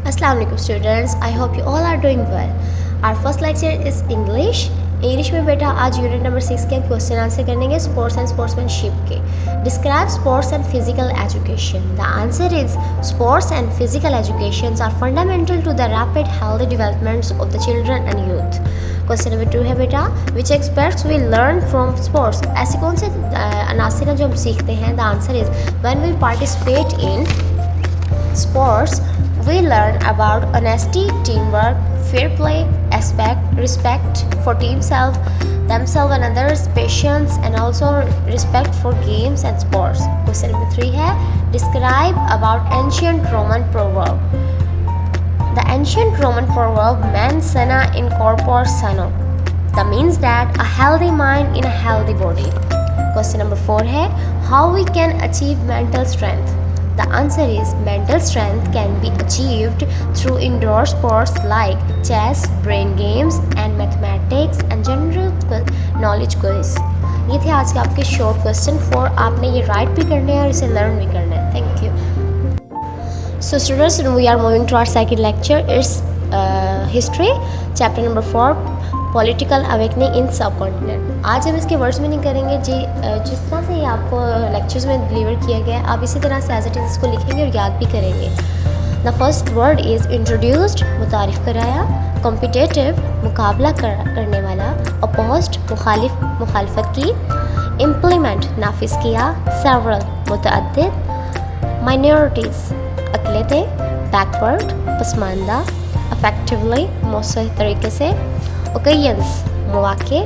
Assalamu alaikum students, I hope you all are doing well. Our first lecture is English. English में बेटा आज unit number 6 के question answer करेंगे sports and sportsmanship के. Describe sports and physical education. The answer is sports and physical education are fundamental to the rapid healthy developments of the children and youth. Question number 2 है बेटा, which expects we learn from sports. ऐसे कौन से अनासर हैं जो हम सीखते हैं. The answer is when we participate in sports we learn about honesty, teamwork, fair play, respect for themselves and others, patience, and also respect for games and sports. Question number 3 है, describe about ancient Roman proverb. The ancient Roman proverb mens sana in corpore sano. That means that a healthy mind in a healthy body. Question number 4 है, how we can achieve mental strength. The answer is mental strength can be achieved through indoor sports like chess, brain games, and mathematics and general knowledge quiz. ये थे आज के आपके short question. 4 आपने ये right भी करने हैं और इसे लर्न भी करना है. Thank you. So students, we are moving to our second lecture. It's history, chapter number 4, political awakening in subcontinent. आज हम इसके वर्ड्स मीनिंग करेंगे जी. जिस तरह से ये आपको लेक्चर्स में डिलीवर किया गया है आप इसी तरह से एज इट इज़ इसको लिखेंगे और याद भी करेंगे. The first word is introduced, मुतारिफ़ कराया. कॉम्पिटिटिव, मुकाबला करने वाला. अपोज्ड, मुखालिफत की. इम्प्लीमेंट, नाफिज किया. Several, मुतअद्दिद. Minorities, अक़लियतें. Backward, Pasmanda. Effectively, मौसूल तरीके से. ओकेजन्स, मौक़े.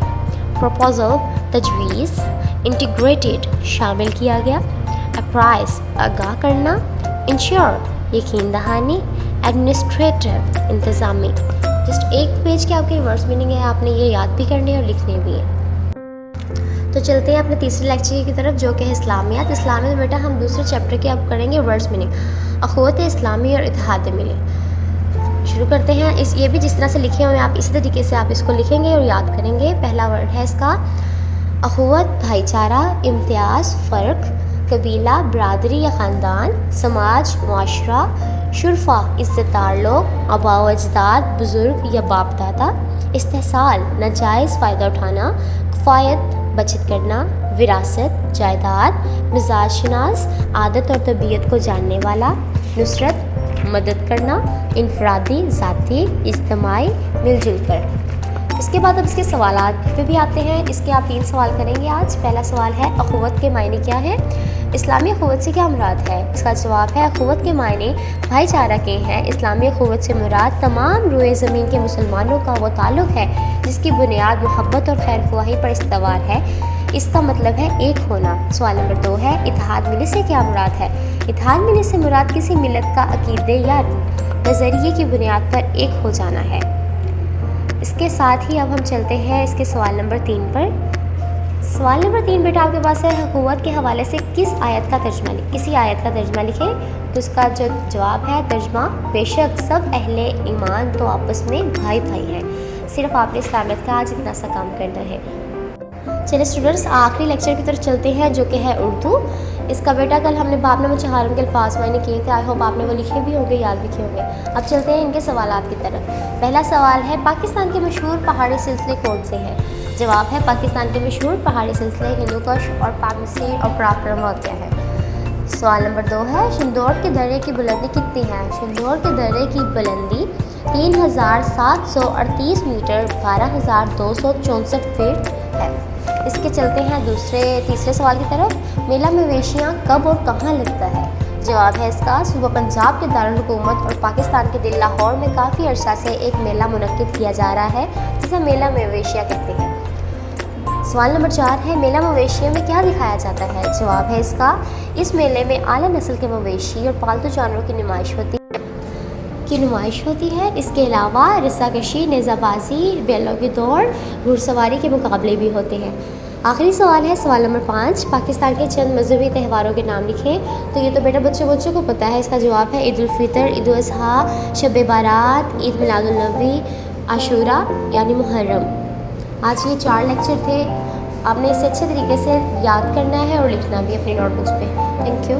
प्रपोजल, तजवीज़. इंटीग्रेटेड, शामिल किया गया. अप्राइज, आगाह करना. इंश्योर, यकीन दहानी. एडमिनिस्ट्रेटिव, इंतज़ामी. जस्ट एक पेज के आपके वर्ड्स मीनिंग है, आपने ये याद भी करने और लिखने भी हैं. तो चलते हैं अपने तीसरे लेक्चर की तरफ जो कि है इस्लामियात. इस्लामियत बेटा हम दूसरे चैप्टर के अब करेंगे वर्ड्स मीनिंग. अख़ुवत इस्लामी और इत्तेहाद मिली. शुरू करते हैं. ये भी जिस तरह से लिखे हुए हैं आप इसी तरीके से आप इसको लिखेंगे और याद करेंगे. पहला वर्ड है इसका अख़ुवत, भाईचारा. इम्तियाज़, फ़र्क. कबीला, बरादरी या ख़ानदान. समाज, मुआशरा. शुरफ़ा, इज़्ज़तदार लोग. आबा व अजदाद, बुज़ुर्ग या बाप दादा. इस्तेहसाल, नाजायज़ फ़ायदा उठाना. किफ़ायत, बचत करना. विरासत, जायदाद. मिजाज शनास, आदत और तबीयत को जानने वाला. नुसरत, मदद करना. इनफरादी, ज़ाती. इज्तिमाई, मिलजुल कर. इसके बाद अब इसके सवालात पे भी आते हैं. इसके आप 3 सवाल करेंगे आज. पहला सवाल है अख़ुवत के मायने क्या है. इस्लामी अख़ुवत से क्या मुराद है. इसका जवाब है अख़ुवत के मायने भाईचारा के हैं. इस्लामी अख़ुवत से मुराद तमाम रोए ज़मीन के मुसलमानों का वो ताल्लुक़ है जिसकी बुनियाद मोहब्बत और खैर ख़्वाही पर इस्तवार है. इसका मतलब है एक होना. सवाल नंबर 2 है इत्तेहाद मिली से क्या मुराद है. इत्तेहाद मिली से मुराद किसी मिलत का अक़ीदे या नज़रिए की बुनियाद पर एक हो जाना है. इसके साथ ही अब हम चलते हैं इसके सवाल नंबर 3 पर. सवाल नंबर 3 बेटा आपके पास है हुकूमत के हवाले से किसी आयत का तर्जमा लिखें. तो इसका जो जवाब है तर्जमा, बेशक सब अहले ईमान तो आपस में भाई भाई हैं, सिर्फ आपने इस्लामियत का आज इतना सा काम करना है. चलिए स्टूडेंट्स आखिरी लेक्चर की तरफ चलते हैं जो कि है उर्दू. इसका बेटा कल हमने बाब नंबर 4 के अल्फाज मायने किए थे. आई होप आपने वो लिखे भी होंगे, याद भी किए होंगे. अब चलते हैं इनके सवालात की तरफ. पहला सवाल है पाकिस्तान के मशहूर पहाड़ी सिलसिले कौन से हैं. जवाब है पाकिस्तान के मशहूर पहाड़ी सिलसिले हिंदुकुश और पाकसीर और पराक्रम वाक़या है. सवाल नंबर 2 है शिंदोर के दर्रे की बुलंदी कितनी है. शिंदोर के दर्रे की बुलंदी 3738 मीटर 12264 फीट है. इसके चलते हैं तीसरे सवाल की तरफ. मेला मवेशियाँ कब और कहाँ लगता है. जवाब है इसका सूबा पंजाब के दारुल हुकूमत और पाकिस्तान के दिल लाहौर में काफ़ी अरसा से एक मेला मुनक्किद किया जा रहा है जिसे मेला मवेशियाँ कहते हैं. सवाल नंबर 4 है मेला मवेशियों में क्या दिखाया जाता है. जवाब है इसका इस मेले में आला नस्ल के मवेशी और पालतू जानवरों की नुमाइश होती है. इसके अलावा रस्साकशी, नेज़ाबाजी, बैलों की दौड़, घुड़सवारी के मुकाबले भी होते हैं. आखिरी सवाल है सवाल नंबर 5 पाकिस्तान के चंद मजहबी त्योहारों के नाम लिखें. तो ये तो बेटा बच्चों को पता है. इसका जवाब है ईद उल फितर, ईद उल अज़हा, शब बारात, ईद मिलादुन नबी, आशूरा यानी मुहर्रम. आज ये 4 लेक्चर थे. आपने इसे अच्छे तरीके से याद करना है और लिखना भी अपनी नोटबुक्स पे. Thank you.